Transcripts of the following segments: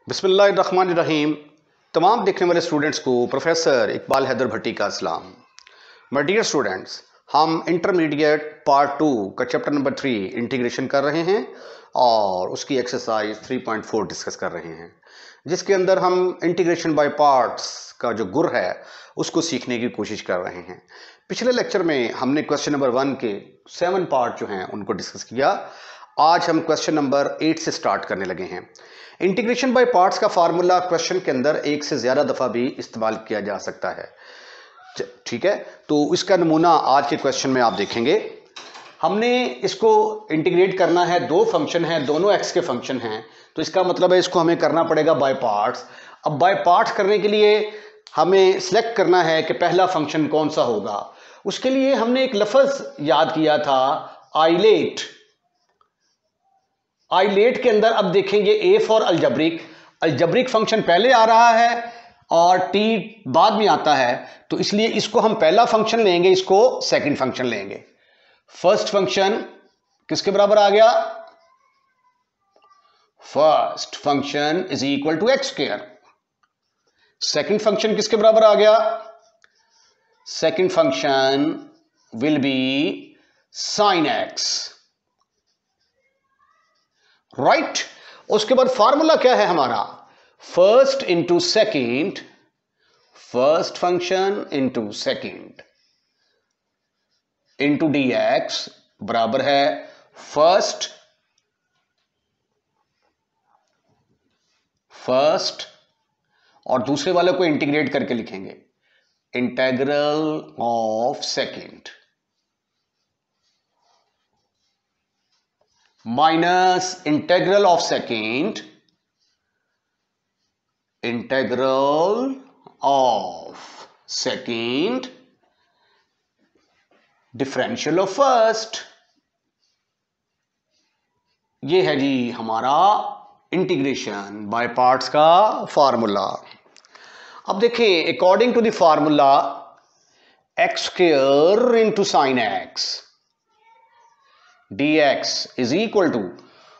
बिस्मिल्लाहिर्रहमानिर्रहीम। तमाम देखने वाले स्टूडेंट्स को प्रोफेसर इकबाल हैदर भट्टी का सलाम। माय डियर स्टूडेंट्स, हम इंटरमीडिएट पार्ट 2 का चैप्टर नंबर 3 इंटीग्रेशन कर रहे हैं और उसकी एक्सरसाइज 3.4 डिस्कस कर रहे हैं, जिसके अंदर हम इंटीग्रेशन बाय पार्ट्स का जो गुर है उसको सीखने की कोशिश कर रहे हैं। पिछले लेक्चर में हमने क्वेश्चन नंबर 1 के 7 पार्ट जो हैं उनको डिस्कस किया। आज हम क्वेश्चन नंबर 8 से स्टार्ट करने लगे हैं। इंटीग्रेशन बाय पार्ट्स का फार्मूला क्वेश्चन के अंदर एक से ज़्यादा दफ़ा भी इस्तेमाल किया जा सकता है। ठीक है, तो इसका नमूना आज के क्वेश्चन में आप देखेंगे। हमने इसको इंटीग्रेट करना है, दो फंक्शन हैं, दोनों एक्स के फंक्शन हैं, तो इसका मतलब है इसको हमें करना पड़ेगा बाय पार्ट्स। अब बाय पार्ट्स करने के लिए हमें सिलेक्ट करना है कि पहला फंक्शन कौन सा होगा। उसके लिए हमने एक लफ्ज़ याद किया था, आइलेट। आइलेट के अंदर अब देखेंगे A for algebraic, algebraic function पहले आ रहा है और टी बाद में आता है, तो इसलिए इसको हम पहला फंक्शन लेंगे, इसको सेकंड फंक्शन लेंगे। फर्स्ट फंक्शन किसके बराबर आ गया? First function is equal to x square. Second function किसके बराबर आ गया? Second function will be sine x, right. उसके बाद फार्मूला क्या है हमारा? First into second, first function into second into d x बराबर है फर्स्ट और दूसरे वाले को इंटीग्रेट करके लिखेंगे integral of second minus integral of second, integral of second differential of first. ये है जी हमारा इंटीग्रेशन बाय पार्ट्स का फार्मूला। अब देखिए, according to the formula x square into sine x dx is equal to,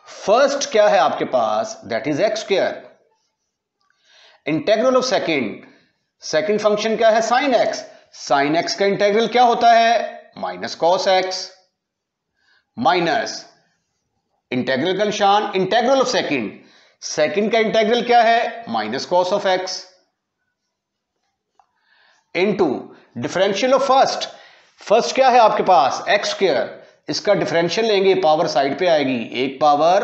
first क्या है आपके पास? That is x square. Integral of second, second function क्या है? Sine x. साइन एक्स का इंटेग्रल क्या होता है? Minus cos x, minus integral का निशान इंटेग्रल ऑफ सेकेंड, सेकेंड का इंटेग्रल क्या है? Minus cos of x, into differential of first. First क्या है आपके पास? X square. इसका डिफरेंशियल लेंगे, पावर साइड पे आएगी, एक पावर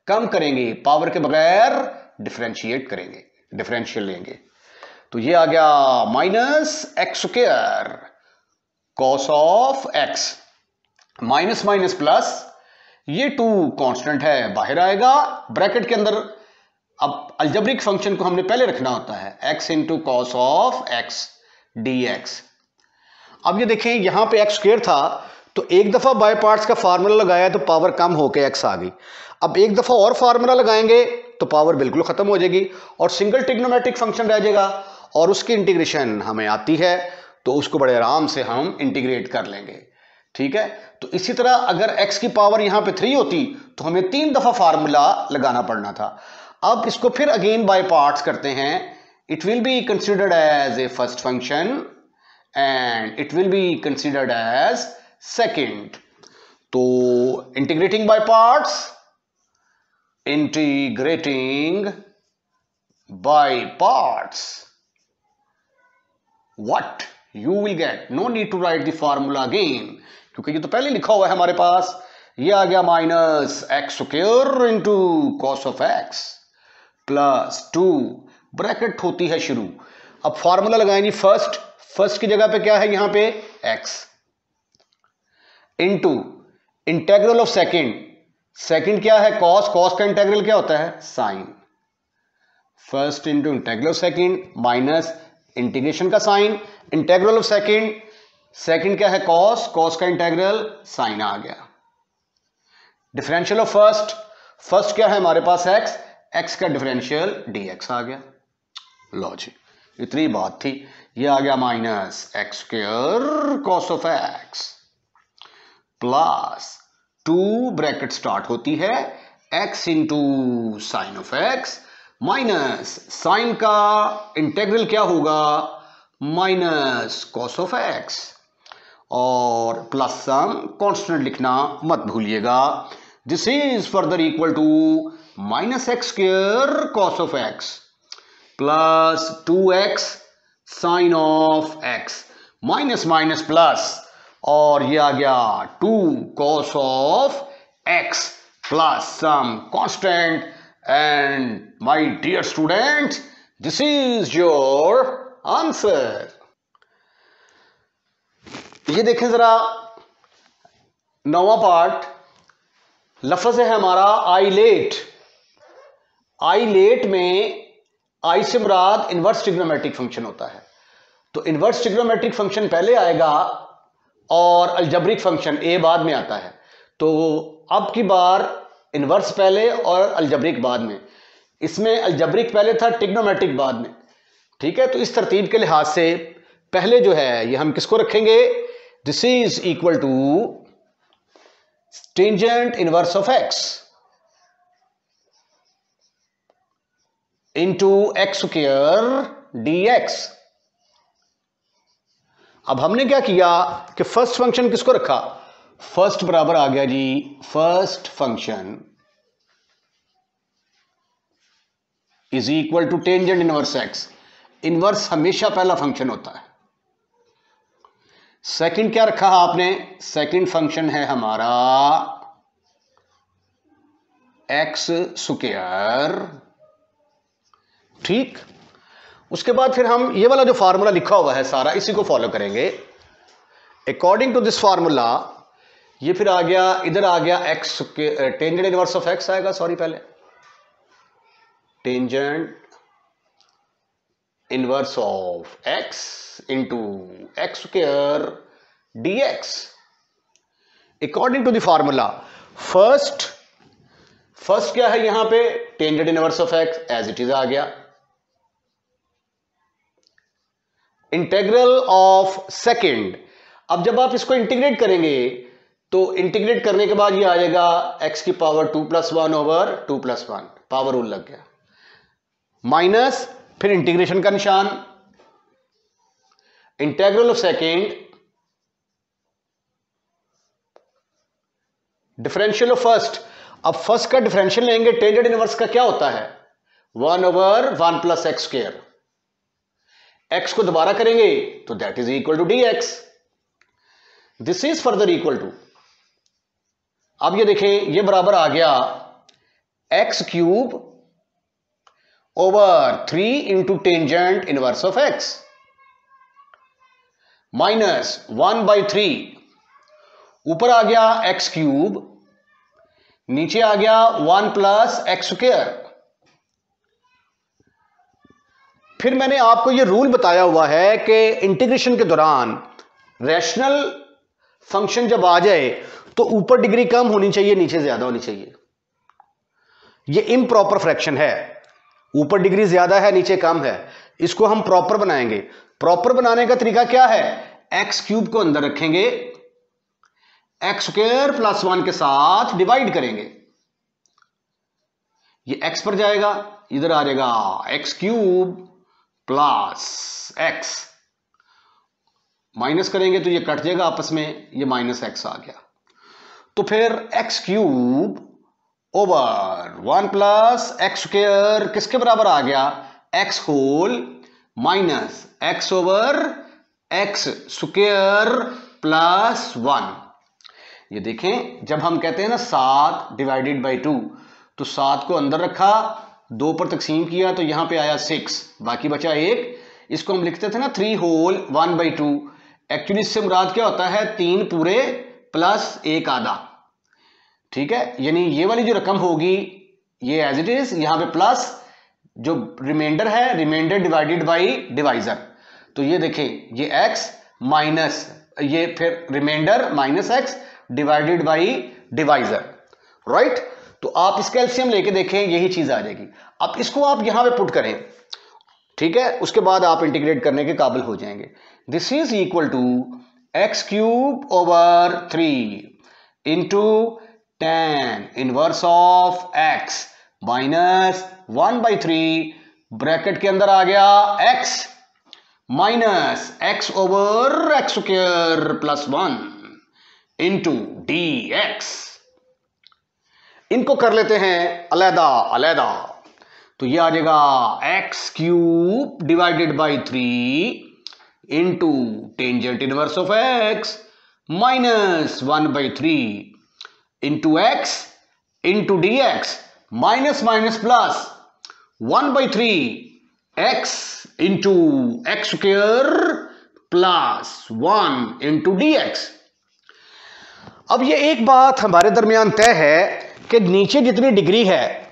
कम करेंगे, पावर के बगैर डिफरेंशिएट करेंगे, डिफरेंशियल लेंगे, तो ये आ गया minus x square cos of x, minus minus plus, ये 2 कांस्टेंट है, बाहर आएगा ब्रैकेट के अंदर। अब अलजेब्रिक फंक्शन को हमने पहले रखना होता है, x into cos of x D x. अब ये देखें, यहां पे एक्स स्क्वायर था, तो एक दफा बाय पार्ट्स का फार्मूला लगाया तो पावर कम होके एक्स आ गई। अब एक दफा और फार्मूला लगाएंगे तो पावर बिल्कुल खत्म हो जाएगी और सिंगल ट्रिग्नोमेट्रिक फंक्शन रह जाएगा, और उसकी इंटीग्रेशन हमें आती है तो उसको बड़े आराम से हम इंटीग्रेट कर लेंगे। ठीक है, तो इसी तरह अगर x की पावर यहां पे 3 होती तो हमें 3 दफा फार्मूला लगाना पड़ना था। अब इसको फिर अगेन बाय पार्ट्स करते हैं। It will be considered as a first function and it will be considered as second. तो integrating by parts, integrating by parts, what you will get, no need to write the formula again, क्योंकि ये तो पहले लिखा हुआ है हमारे पास। ये आ गया minus x square into cos of x plus 2, bracket होती है शुरू। अब फार्मूला लगाएंगे, फर्स्ट की जगह पे क्या है? यहां पे x, into integral of second, second क्या है? कॉस, कॉस का इंटेग्रल क्या होता है? Sine. First into integral of second minus integration का sine, integral of second, second क्या है? कॉस, कॉस का इंटेग्रल साइन आ गया। डिफरेंशियल ऑफ फर्स्ट, फर्स्ट क्या है हमारे पास? एक्स, एक्स का डिफरेंशियल dx आ गया। लो जी, इतनी बात थी। ये आ गया minus x square cos of x plus 2, bracket start होती है, x into sine of x minus sine का इंटेग्रल क्या होगा, माइनस कॉस ऑफ एक्स, और प्लस सम कांस्टेंट लिखना मत भूलिएगा। This is further equal to minus x square cos of x plus 2x sine of x, minus minus plus, और ये आ गया 2 cos of x plus some constant. And my dear student, this is your answer. ये देखें जरा, 9वां part, लफ्ज है हमारा आई लेट। आई लेट में आई से मुराद इनवर्स ट्रिग्नोमेट्रिक फंक्शन होता है। तो इनवर्स ट्रिग्नोमेट्रिक फंक्शन पहले आएगा और अलजेब्रिक फंक्शन ए बाद में आता है। तो अब की बार इनवर्स पहले और अलजेब्रिक बाद में। इसमें अलजेब्रिक पहले था, ट्रिग्नोमेट्रिक बाद में। ठीक है, तो इस तरतीब के लिहाज से पहले जो है ये हम किसको रखेंगे, this is equal to tangent inverse of x into x square dx। अब हमने क्या किया कि फर्स्ट फंक्शन किसको रखा, फर्स्ट बराबर आ गया जी first function is equal to tangent inverse x. Inverse हमेशा पहला फंक्शन होता है। सेकंड क्या रखा है आपने, सेकंड फंक्शन है हमारा एक्स स्क्वायर। ठीक, उसके बाद फिर हम ये वाला जो फार्मूला लिखा हुआ है सारा इसी को फॉलो करेंगे। अकॉर्डिंग टू दिस फार्मूला ये फिर आ गया, इधर आ गया x tangent inverse of x आएगा, सॉरी पहले tangent inverse of x into x square dx according to the formula. First क्या है यहां पे, tangent inverse of x as it is आ गया, इंटेग्रल ऑफ सेकंड। अब जब आप इसको इंटीग्रेट करेंगे तो इंटीग्रेट करने के बाद ये आ जाएगा x की पावर 2+1 ओवर 2+1, पावर रूल लग गया, माइनस फिर इंटीग्रेशन का निशान, integral of second, differential of first. अब फर्स्ट का डिफरेंशियल लेंगे, टेंजेंट इनवर्स का क्या होता है 1 over 1 plus x square. x को दोबारा करेंगे तो that is equal to dx। This is further equal to, अब ये देखें ये बराबर आ गया x cube over 3 into tangent inverse of x minus 1/3, ऊपर आ गया x क्यूब, नीचे आ गया 1 प्लस एक्स स्क्वायर। फिर मैंने आपको यह रूल बताया हुआ है कि इंटीग्रेशन के दौरान रैशनल फंक्शन जब आ जाए तो ऊपर डिग्री कम होनी चाहिए, नीचे ज्यादा होनी चाहिए। यह इम्प्रॉपर फ्रैक्शन है, ऊपर डिग्री ज्यादा है नीचे कम है, इसको हम प्रॉपर बनाएंगे। प्रॉपर बनाने का तरीका क्या है, एक्स क्यूब को अंदर रखेंगे, एक्स स्क्वायर प्लस 1 के साथ डिवाइड करेंगे, ये एक्स पर जाएगा, इधर आ जाएगा x cube plus x, minus करेंगे तो ये कट जाएगा आपस में, ये माइनस एक्स आ गया। तो फिर x cube over 1 plus x square किसके बराबर आ गया, x whole minus x over x square plus 1। ये देखें जब हम कहते हैं ना 7 डिवाइडेड बाई 2, तो 7 को अंदर रखा, 2 पर तकसीम किया तो यहां पे आया 6, बाकी बचा 1। इसको हम लिखते थे ना 3 होल 1/2। एक्चुअली इससे मुराद क्या होता है 3 पूरे प्लस 1 आधा। ठीक है, यानी ये वाली जो रकम होगी ये एज इट इज, यहां पे प्लस जो रिमाइंडर है रिमाइंडर डिवाइडेड बाई डिवाइजर। तो ये देखें ये x माइनस ये फिर reminder minus x divided by divisor, right. तो आप इसका एलसीएम लेके देखें यही चीज आ जाएगी। अब इसको आप यहां पे पुट करें, ठीक है, उसके बाद आप इंटीग्रेट करने के काबिल हो जाएंगे। This is equal to x cube over 3 into tan inverse of x minus 1/3 bracket के अंदर आ गया x minus x over x square plus 1 into dx। इनको कर लेते हैं अलहदा अलहदा, तो ये आ जाएगा x cube divided by 3 into tangent inverse of x minus 1/3 into x into d x minus minus plus 1/3 x into x square plus 1 into d x. अब ये एक बात हमारे दरमियान तय है कि नीचे जितनी डिग्री है,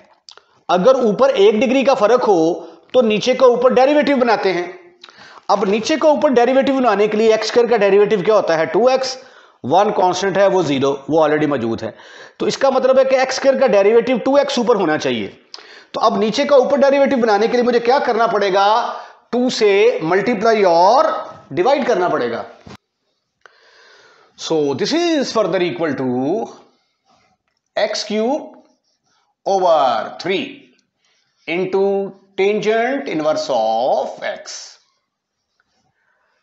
अगर ऊपर 1 डिग्री का फर्क हो तो नीचे का ऊपर डेरिवेटिव बनाते हैं। अब नीचे का ऊपर डेरिवेटिव बनाने के लिए एक्स स्क्वायर का डेरिवेटिव क्या होता है 2x, 1 कांस्टेंट है वो 0, वो ऑलरेडी मौजूद है। तो इसका मतलब है कि एक्स स्क्वायर का डेरिवेटिव 2x ऊपर होना चाहिए। तो अब नीचे का ऊपर डेरिवेटिव बनाने के लिए मुझे क्या करना पड़ेगा, 2 से मल्टीप्लाई और डिवाइड करना पड़ेगा। So this is further equal to x cube over 3 into tangent inverse of x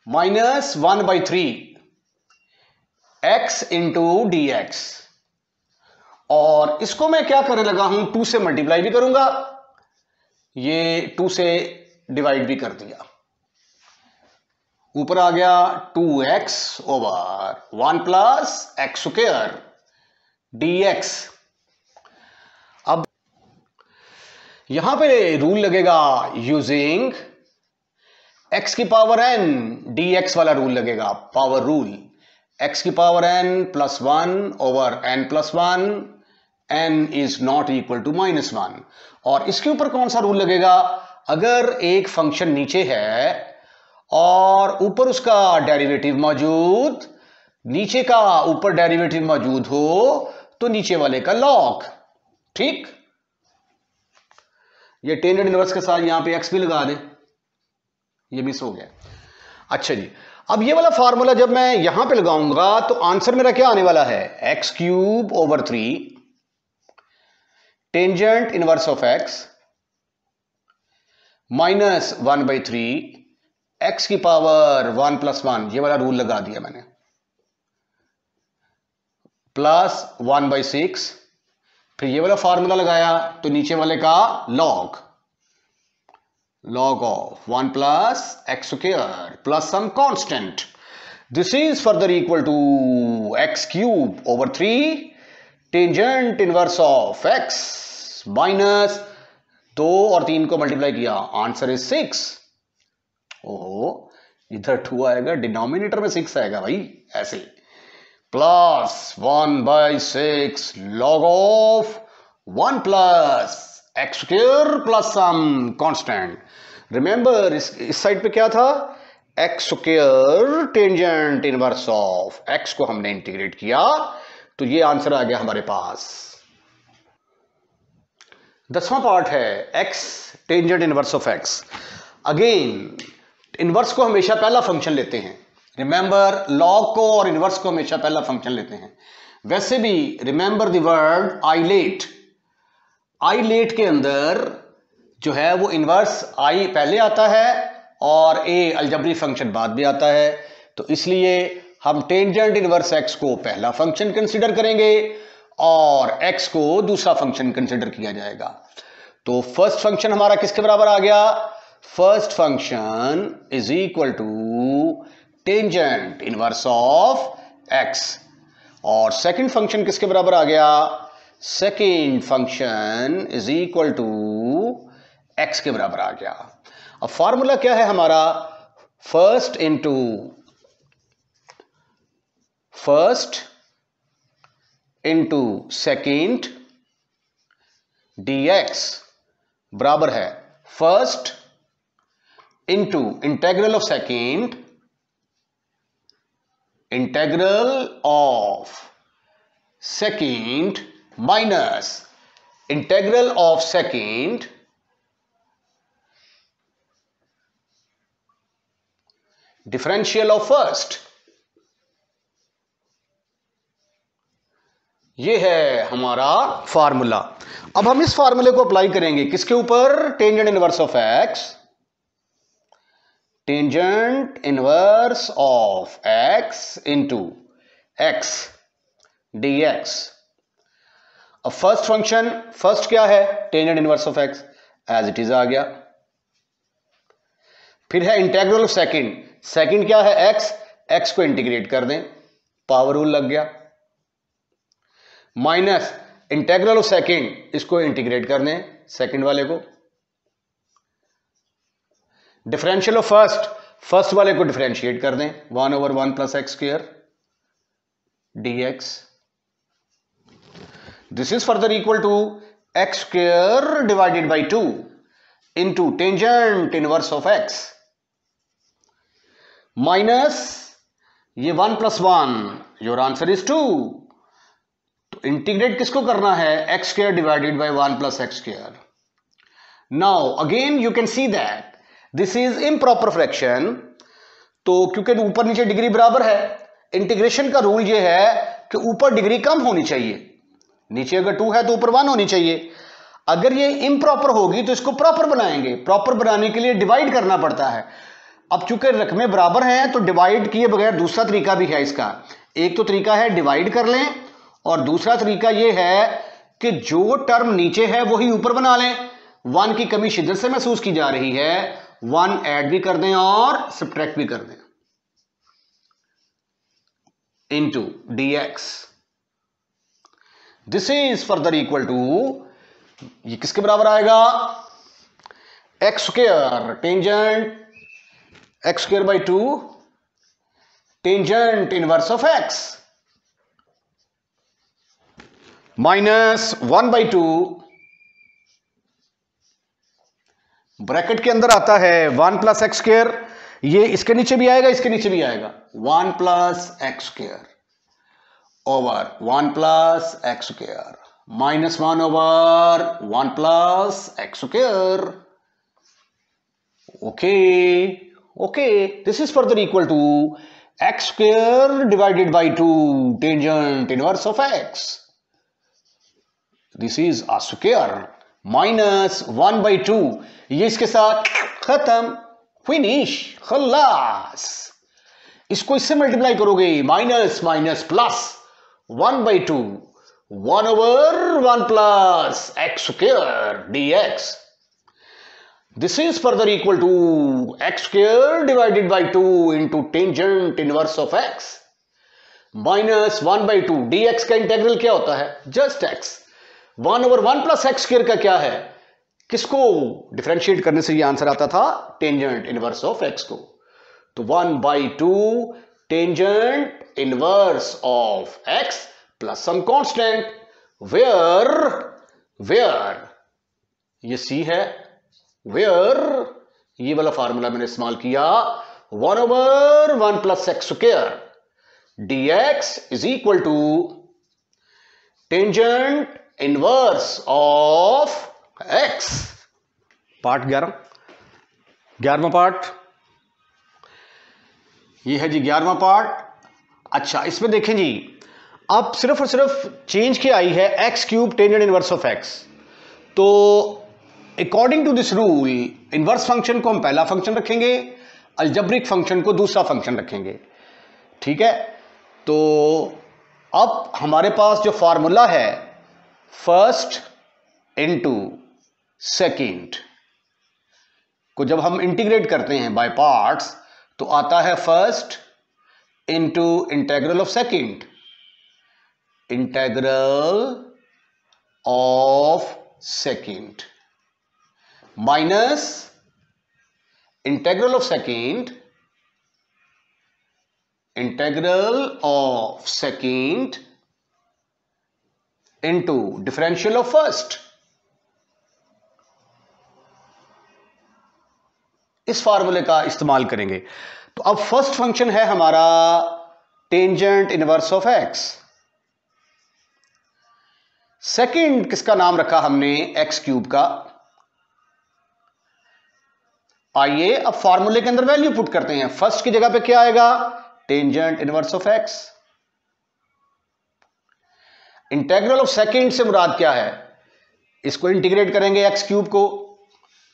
minus 1/3 x into dx। और इसको मैं क्या करने लगा हूं, 2 से मल्टीप्लाई भी करूंगा, ये 2 से डिवाइड भी कर दिया। ऊपर आ गया 2x over 1 plus x square dx। यहां पे रूल लगेगा यूजिंग x की पावर n dx वाला रूल लगेगा, पावर रूल। x की power n plus 1 over n plus 1, n is not equal to -1। और इसके ऊपर कौन सा रूल लगेगा, अगर एक फंक्शन नीचे है और ऊपर उसका डेरिवेटिव मौजूद, नीचे का ऊपर डेरिवेटिव मौजूद हो तो नीचे वाले का लॉग। ठीक, ये टेंजेंट इनवर्स के साथ यहां पे x भी लगा दें, ये मिस हो गया। अच्छा जी, अब ये वाला फार्मूला जब मैं यहां पे लगाऊंगा तो आंसर मेरा क्या आने वाला है, x cube over 3 tangent inverse of x minus 1/3 x की पावर 1 प्लस 1, ये वाला रूल लगा दिया मैंने, प्लस 1/6, फिर ये वाला फार्मूला लगाया तो नीचे वाले का log, log of 1 plus x square plus some constant. This is further equal to x cube over 3 tangent inverse of x minus 2 और 3 को मल्टीप्लाई किया, आंसर इज 6। ओहो, इधर 2 आएगा, डिनोमिनेटर में 6 आएगा भाई, ऐसे plus 1/6 log of 1 plus x square plus some constant. Remember इस साइड पे क्या था, x square tangent inverse of x को हमने इंटीग्रेट किया, तो ये आंसर आ गया हमारे पास। 10वां पार्ट है x tangent inverse of x. Again inverse को हमेशा पहला फंक्शन लेते हैं, रिमेंबर लॉग को और इनवर्स को हमेशा पहला फंक्शन लेते हैं। वैसे भी remember the word ILATE, ILATE के अंदर जो है वो इनवर्स आई पहले आता है और ए अलजबरी फंक्शन बाद में आता है, तो इसलिए हम टेंजेंट इनवर्स एक्स को पहला फंक्शन कंसीडर करेंगे और एक्स को दूसरा फंक्शन कंसीडर किया जाएगा। तो फर्स्ट फंक्शन हमारा किसके बराबर आ गया, first function is equal to tangent inverse of x, और सेकंड फंक्शन किसके बराबर आ गया, second function is equal to x के बराबर आ गया। अब फॉर्मूला क्या है हमारा, फर्स्ट इंटू सेकेंड dx बराबर है first into integral of second minus integral of second differential of first. ये है हमारा फार्मूला। अब हम इस फार्मूले को अप्लाई करेंगे किसके ऊपर? Tangent inverse of x, tangent inverse of x into x dx। अब फर्स्ट फंक्शन, फर्स्ट क्या है? Tangent inverse of x, as it is आ गया। फिर है इंटीग्रल ऑफ सेकंड, सेकंड क्या है? एक्स, एक्स को इंटीग्रेट कर दें, पावर रूल लग गया। माइनस इंटीग्रल ऑफ सेकंड, इसको इंटीग्रेट कर दें सेकंड वाले को। डिफरेंशियल ऑफ फर्स्ट, फर्स्ट वाले को डिफरेंशिएट कर दें, 1/1 + x² dx। This is further equal to x² divided by 2 into tangent inverse of x minus ये 1 + 1, योर आंसर इज 2। तो इंटीग्रेट किसको करना है? x² divided by 1 + x²। Now again you can see that this is improper fraction. तो क्योंकि ऊपर नीचे degree बराबर है, इंटीग्रेशन का रूल ये है कि ऊपर डिग्री कम होनी चाहिए, नीचे अगर 2 है तो ऊपर 1 होनी चाहिए। अगर ये इम्प्रॉपर होगी तो इसको प्रॉपर बनाएंगे। प्रॉपर बनाने के लिए डिवाइड करना पड़ता है। अब चूंकि रकमें बराबर हैं तो डिवाइड किए बगैर दूसरा तरीका भी है इसका। एक तो तरीका है डिवाइड कर लें, और दूसरा तरीका यह है कि जो टर्म नीचे है वही ऊपर बना लें। 1 की कमी शिद्दत से महसूस की जा रही है, 1 ऐड भी कर दें और सब्ट्रैक्ट भी कर दें, into dx। This is further equal to, ये किसके बराबर आएगा? x² tangent x² by 2 tangent inverse of x minus 1/2, bracket के अंदर आता है 1 + x²। ये इसके नीचे भी आएगा, इसके नीचे भी आएगा, 1 + x² over 1 + x² minus 1/1 + x²। Okay, this is further equal to x² divided by 2 tangent inverse of x। This is a square minus 1/2, ये इसके साथ खत्म, फिनिश, खल्लास। इसको इससे मल्टीप्लाई करोगे, minus minus plus 1/2, 1/1 + x² dx। This is further equal to x² divided by 2 into tangent inverse of x minus 1/2 dx का integral क्या होता है? Just x। 1/1 + x² का क्या है? किसको डिफरेंशिएट करने से ये आंसर आता था? टेंजेंट इनवर्स ऑफ x को। तो 1/2 tangent inverse of x plus some constant, where ये c है, वेयर ये वाला फार्मूला मैंने इस्तेमाल किया, 1/1 + x² dx is equal to tangent inverse of x। Part 11वां पार्ट, ये है जी 11वां पार्ट। अच्छा, इसमें देखें जी, अब सिर्फ और सिर्फ चेंज क्या आई है? x³ tangent inverse of x। तो according to this rule inverse function को हम पहला फंक्शन रखेंगे, अलजेब्रिक फंक्शन को दूसरा फंक्शन रखेंगे। ठीक है, तो अब हमारे पास जो फार्मूला है फर्स्ट इनटू सेकंड को जब हम इंटीग्रेट करते हैं बाय पार्ट्स तो आता है first into integral of second, integral of second minus integral of second, integral of second into differential of first. इस फार्मूले का इस्तेमाल करेंगे। तो अब फर्स्ट फंक्शन है हमारा tangent inverse of x, second किसका नाम रखा हमने? x³ का। आइए अब फार्मूले के अंदर वैल्यू पुट करते हैं। फर्स्ट की जगह पे क्या आएगा? Tangent inverse of x। Integral of second से मुराद क्या है? इसको इंटीग्रेट करेंगे एक्स क्यूब को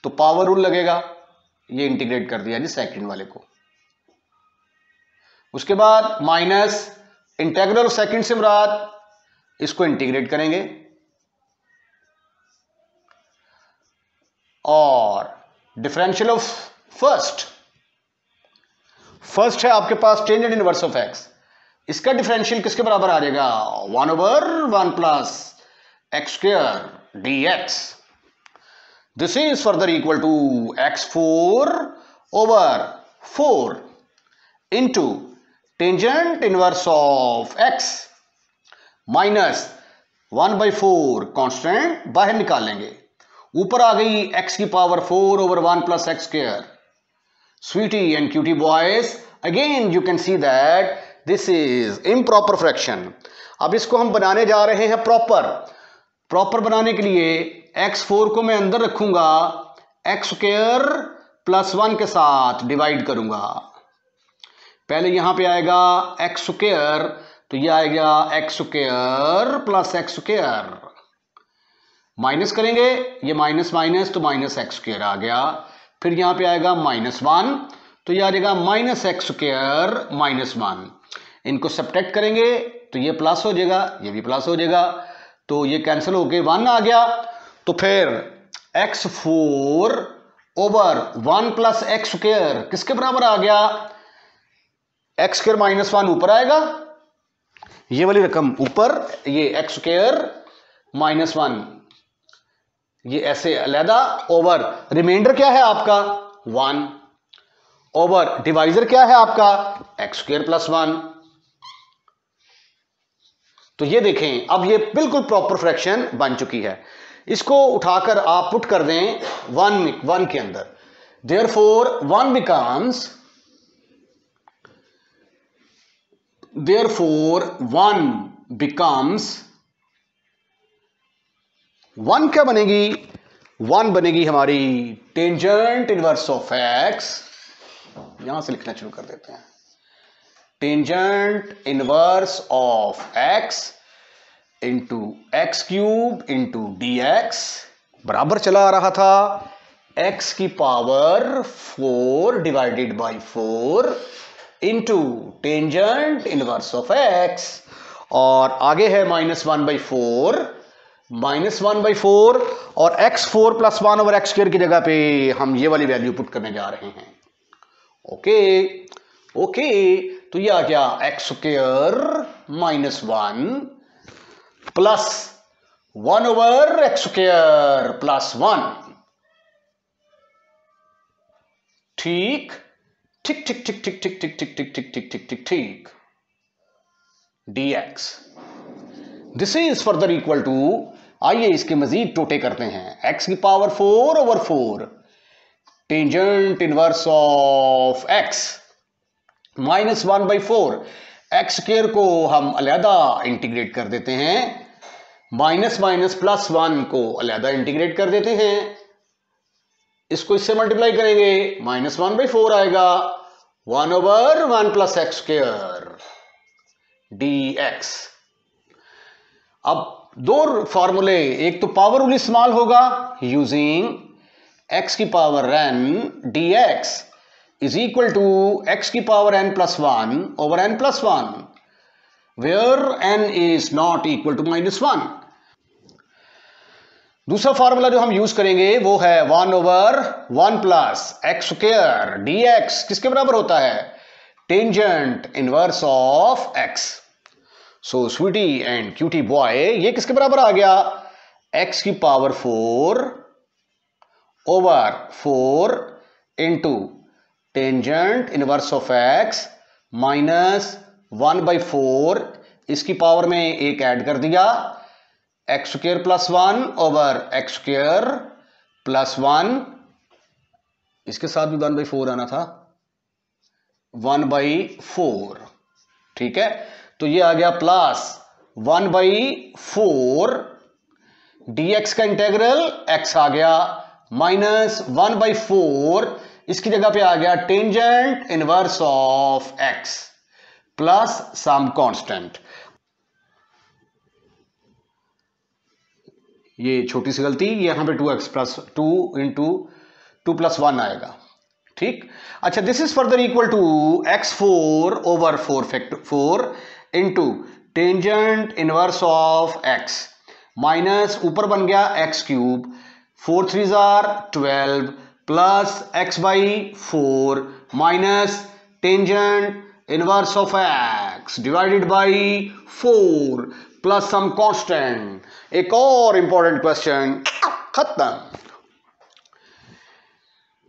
तो पावर रूल लगेगा, ये इंटीग्रेट कर दिया जी सेकंड वाले को। उसके बाद माइनस इंटेग्रल ऑफ सेकंड से मुराद, इसको इंटीग्रेट करेंगे, और डिफरेंशियल ऑफ फर्स्ट है आपके पास टेंजेंट इनवर्स ऑफ एक्स, इसका डिफरेंशियल किसके बराबर आ जाएगा? 1/1 plus x square d x. This is further equal to x4/4 into tangent inverse of x minus 1/4 constant बाहर निकाल लेंगे, ऊपर आ गई x की power 4/1 plus x square. Sweetie and cutie boys, again you can see that this is improper fraction. अब इसको हम बनाने जा रहे हैं प्रॉपर बनाने के लिए x4 को मैं अंदर रखूंगा, एक्स स्क्वायर प्लस 1 के साथ डिवाइड करूंगा। पहले यहां पे आएगा एक्स स्क्वायर, तो ये आएगा x square plus x square, minus करेंगे, ये माइनस माइनस तो माइनस एक्स स्क्वायर आ गया। फिर यहां पे आएगा -1, तो ये आ जाएगा माइनस एक्स स्क्वायर -1। इनको सब्ट्रैक्ट करेंगे तो ये प्लस हो जाएगा, ये भी प्लस हो जाएगा, तो ये कैंसिल होके 1 आ गया। तो फिर x4/1 प्लस एक्स स्क्वायर किसके बराबर आ गया? एक्स स्क्वायर -1 ऊपर आएगा, ये वाली रकम ऊपर, ये एक्स स्क्वायर -1 ये ऐसे अलहदा, ओवर रिमाइंडर क्या है आपका 1, ओवर डिवाइजर क्या है आपका एक्स स्क्वायर प्लस 1। तो ये देखें अब ये बिल्कुल प्रॉपर फ्रैक्शन बन चुकी है। इसको उठाकर आप पुट कर दें 1 के अंदर, देयरफॉर 1 बिकम्स 1 क्या बनेगी? 1 बनेगी हमारी टेंजेंट इनवर्स ऑफ एक्स, यहां से लिखना शुरू कर देते हैं, tangent inverse of x into x cube into d x बराबर चला आ रहा था एक्स की power 4 divided by 4 into tangent inverse of x, और आगे है -1/4 और x4 plus 1 over x square की जगह पे हम ये वाली वैल्यू पुट करने जा रहे हैं। ओके, तो ये आ गया x square -1 plus 1 over x square plus 1। ठीक ठीक ठीक ठीक ठीक ठीक ठीक ठीक ठीक ठीक ठीक ठीक ठीक ठीक dx। This is further equal to, आइए इसके मजीद टोटे करते हैं, x की power 4/4 tangent inverse of x -1/4 x square को हम अलहदा इंटीग्रेट कर देते हैं, -1 को अलहदा इंटीग्रेट कर देते हैं, इसको इससे मल्टीप्लाई करेंगे -1/4 आएगा, 1/1 प्लस एक्स स्क्वायर dx। अब दो फार्मूले, एक तो पावर रूल इस्तेमाल होगा यूजिंग x की power n dx is equal to x की power n plus 1 over n plus 1 where n is not equal to -1। दूसरा फार्मूला जो हम यूज करेंगे वो है 1/1 प्लस एक्स स्क्वायर dx किसके बराबर होता है? Tangent inverse of x। So sweety and cutie boy, ये किसके बराबर आ गया? x की power 4/4 into tangent inverse of x minus 1/4, इसकी पावर में एक ऐड कर दिया, x square plus 1 over x square plus 1, इसके साथ भी 1/4 आना था, 1/4। ठीक है, तो ये आ गया प्लस 1/4 dx का इंटेग्रल x आ गया, माइनस 1/4 इसकी जगह पे आ गया tangent inverse of x plus some constant. ये छोटी सी गलती, यहाँ पे 2x प्लस 2 इंटू 2 प्लस 1 आएगा, ठीक। अच्छा, this is further equal to x4 over 4 into tangent inverse of x minus ऊपर बन गया x cube 4 3 12 plus x by 4 minus tangent inverse of x divided by 4 plus some constant. एक और important question, खत्म।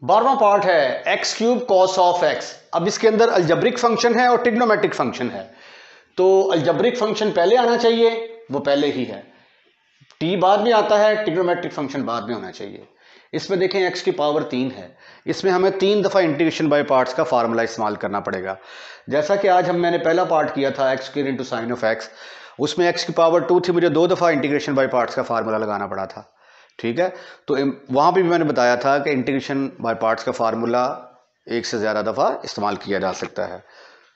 12वां पार्ट है x cube cos of x. अब इसके अंदर अलजेब्रिक फंक्शन है और ट्रिग्नोमेट्रिक फंक्शन है, तो अलजेब्रिक फंक्शन पहले आना चाहिए, वो पहले ही है, टी बाद में आता है, ट्रिग्नोमेट्रिक फंक्शन बाद में होना चाहिए। इसमें देखें एक्स की पावर 3 है, इसमें हमें 3 दफ़ा इंटीग्रेशन बाय पार्ट्स का फार्मूला इस्तेमाल करना पड़ेगा। जैसा कि आज मैंने पहला पार्ट किया था x square into sine of x, उसमें एक्स की पावर 2 थी, मुझे 2 दफ़ा इंटीग्रेशन बाय पार्ट्स का फार्मूला लगाना पड़ा था, ठीक है। तो वहाँ पे भी मैंने बताया था कि इंटीग्रेशन बाय पार्ट्स का फार्मूला एक से ज़्यादा दफ़ा इस्तेमाल किया जा सकता है,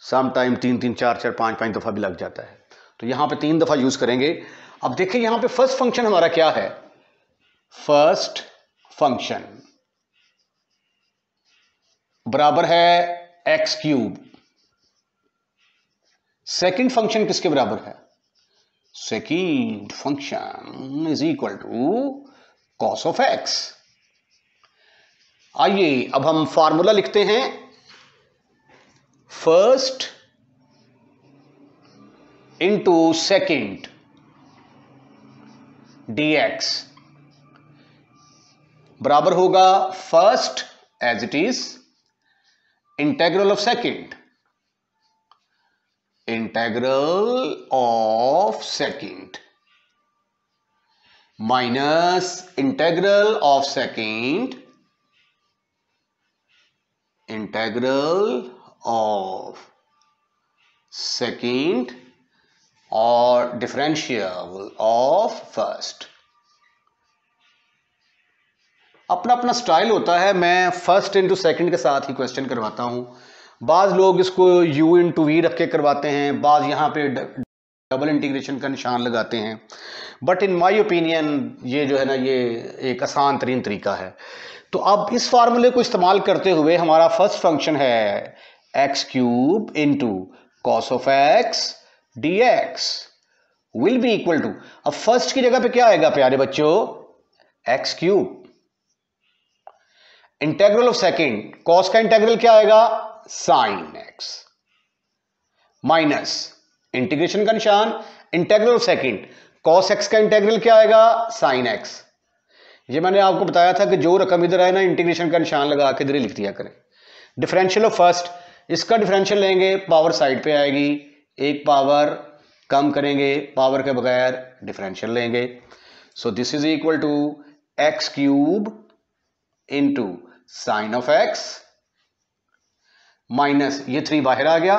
सम टाइम 3 4 5 5 दफ़ा भी लग जाता है, तो यहाँ पे 3 दफ़ा यूज़ करेंगे। अब देखिए यहाँ पे फर्स्ट फंक्शन हमारा क्या है, फर्स्ट फंक्शन बराबर है एक्स क्यूब। सेकंड फंक्शन किसके बराबर है, second function is equal to cos of x. आइए अब हम फार्मूला लिखते हैं, फर्स्ट इंटू सेकेंड dx बराबर होगा first as it is integral of second, integral of second minus integral of second, integral of second और डिफरेंशियल ऑफ फर्स्ट। अपना अपना स्टाइल होता है, मैं फर्स्ट इंटू सेकेंड के साथ ही क्वेश्चन करवाता हूं। बाज लोग इसको u इंटू वी रख के करवाते हैं, बाज यहां पे डबल इंटीग्रेशन का निशान लगाते हैं, बट इन माय ओपिनियन ये जो है ना, ये एक आसान तरीन तरीका है। तो अब इस फार्मूले को इस्तेमाल करते हुए हमारा फर्स्ट फंक्शन है x cube into cos of x dx will be equal to, अब फर्स्ट की जगह पे क्या आएगा प्यारे बच्चों, x cube, integral of second, cos का इंटेग्रल क्या आएगा, साइन एक्स, माइनस इंटीग्रेशन का निशान, integral of second, cos x का इंटेग्रल क्या आएगा, साइन एक्स। ये मैंने आपको बताया था कि जो रकम इधर आए ना, इंटीग्रेशन का निशान लगा के इधर लिख दिया करें। डिफरेंशियल ऑफ फर्स्ट, इसका डिफरेंशियल लेंगे, पावर साइड पे आएगी, एक पावर कम करेंगे, पावर के बगैर डिफरेंशियल लेंगे। So this is equal to x cube into sine of x minus ये 3 बाहर आ गया,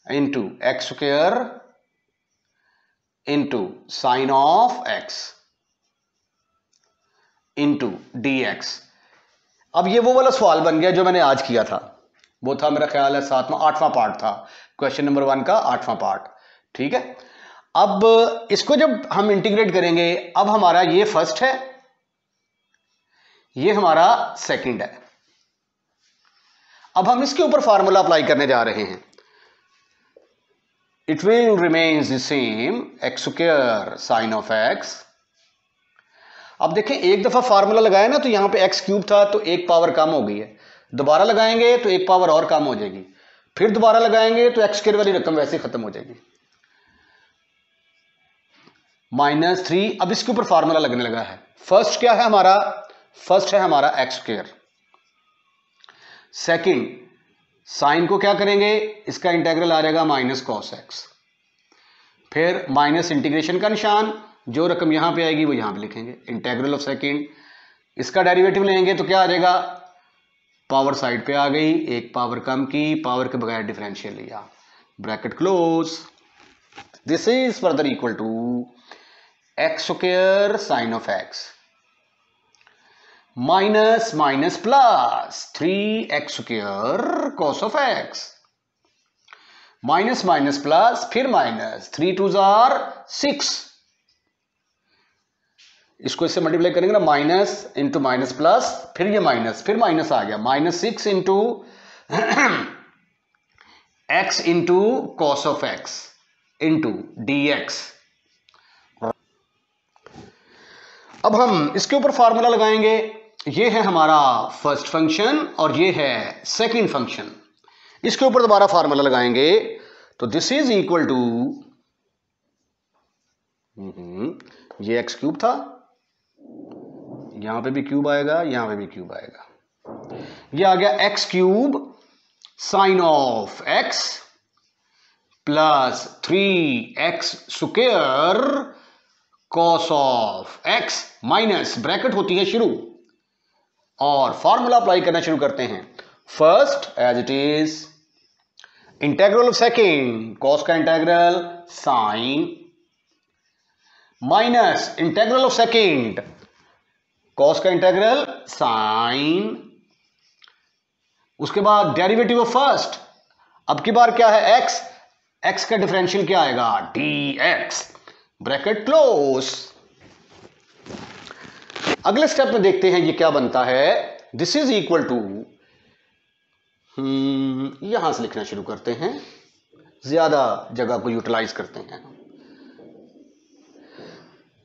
into x square into sine of x into dx। अब ये वो वाला सवाल बन गया जो मैंने आज किया था, वो था मेरा ख्याल है 8वां पार्ट था, क्वेश्चन नंबर 1 का 8वां पार्ट, ठीक है। अब इसको जब हम इंटीग्रेट करेंगे, अब हमारा ये फर्स्ट है, ये हमारा सेकंड है। अब हम इसके ऊपर फार्मूला अप्लाई करने जा रहे हैं, it will remains the same x square sine of x. अब देखें एक दफा फार्मूला लगाया ना, तो यहां पे एक्स क्यूब था तो एक पावर कम हो गई है, दोबारा लगाएंगे तो एक पावर और कम हो जाएगी, फिर दोबारा लगाएंगे तो एक्स स्क्वायर वाली रकम वैसे खत्म हो जाएगी, -3। अब इसके ऊपर फार्मूला लगने लगा है, फर्स्ट क्या है हमारा, फर्स्ट है हमारा एक्स स्क्वायर, सेकंड साइन को क्या करेंगे, इसका इंटेग्रल आ जाएगा माइनस कॉस एक्स, फिर माइनस इंटीग्रेशन का निशान, जो रकम यहां पे आएगी वो यहां पे लिखेंगे, इंटेग्रल ऑफ सेकंड, इसका डेरिवेटिव लेंगे तो क्या आ जाएगा, पावर साइड पे आ गई, एक पावर कम की, पावर के बगैर डिफरेंशियल लिया, bracket close. This is further equal to x square sine of x minus minus plus 3x square cos of x, minus minus plus फिर माइनस, 3 2 6, इसको इससे मल्टीप्लाई करेंगे ना, माइनस इंटू माइनस प्लस, फिर ये माइनस, फिर minus आ गया, -6 into x into cos of x into dx। अब हम इसके ऊपर फॉर्मूला लगाएंगे। ये है हमारा फर्स्ट फंक्शन और ये है सेकंड फंक्शन। इसके ऊपर दोबारा फॉर्मूला लगाएंगे तो दिस इज इक्वल टू, ये x क्यूब था, यहां पे भी क्यूब आएगा, यहां पे भी क्यूब आएगा, ये आ गया x cube sine of x plus 3x square cos of x minus bracket होती है शुरू, और फॉर्मूला अप्लाई करना शुरू करते हैं। First as it is, integral of second, cos का integral sine, minus integral of second, cos का इंटेग्रल साइन, उसके बाद डेरिवेटिव ऑफ फर्स्ट, अब की बार क्या है x, x का डिफरेंशियल क्या आएगा dx, ब्रैकेट क्लोज। अगले स्टेप में देखते हैं ये क्या बनता है। दिस इज इक्वल टू, यहां से लिखना शुरू करते हैं, ज्यादा जगह को यूटिलाइज करते हैं।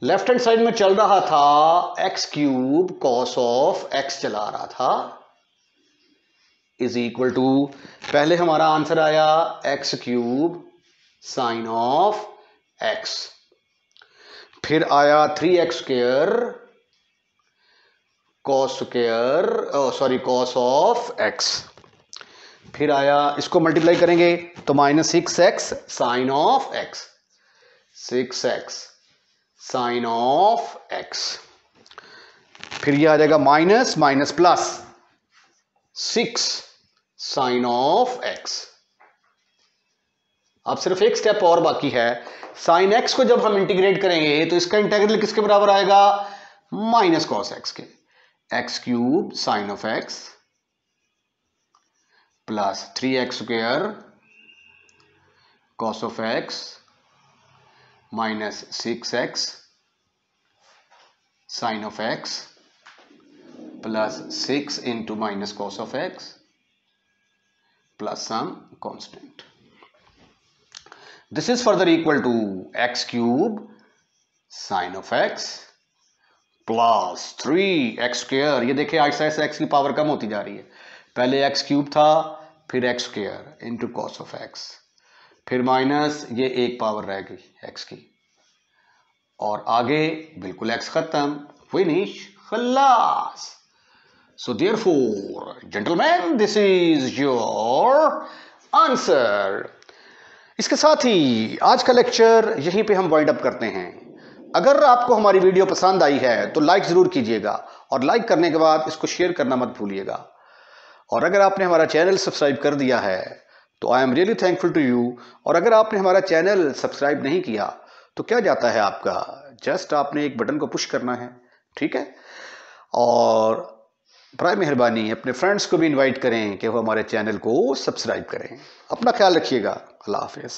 लेफ्ट हैंड साइड में चल रहा था x cube cos of x चला रहा था, इज इक्वल टू, पहले हमारा आंसर आया x cube sine of x, फिर आया 3x square cos square, cos of x, फिर आया, इसको मल्टीप्लाई करेंगे तो -6x sine of x, 6x sine of x, फिर ये आ जाएगा minus minus plus 6 sine of x. अब सिर्फ एक स्टेप और बाकी है, साइन एक्स को जब हम इंटीग्रेट करेंगे तो इसका इंटीग्रल किसके बराबर आएगा, माइनस कॉस एक्स के, x cube sine of x plus 3x square cos of x minus 6x sine of x plus 6 into minus cos of x plus some constant. This is further equal to x cube sine of x plus 3x square, ये देखिए Aahista Aahista x की power कम होती जा रही है, पहले x cube था, फिर x square into cos of x, फिर माइनस ये एक पावर रह गई एक्स की, और आगे बिल्कुल एक्स खत्म, फिनिश, खल्लास। So therefore gentleman this is your answer. इसके साथ ही आज का लेक्चर यहीं पे हम वाइंड अप करते हैं। अगर आपको हमारी वीडियो पसंद आई है तो लाइक जरूर कीजिएगा, और लाइक करने के बाद इसको शेयर करना मत भूलिएगा, और अगर आपने हमारा चैनल सब्सक्राइब कर दिया है तो I am really thankful to you, और अगर आपने हमारा चैनल सब्सक्राइब नहीं किया तो क्या जाता है आपका, जस्ट आपने एक बटन को पुश करना है, ठीक है। और बराए मेहरबानी अपने फ्रेंड्स को भी इनवाइट करें कि वो हमारे चैनल को सब्सक्राइब करें। अपना ख्याल रखिएगा, अल्लाह हाफिज़।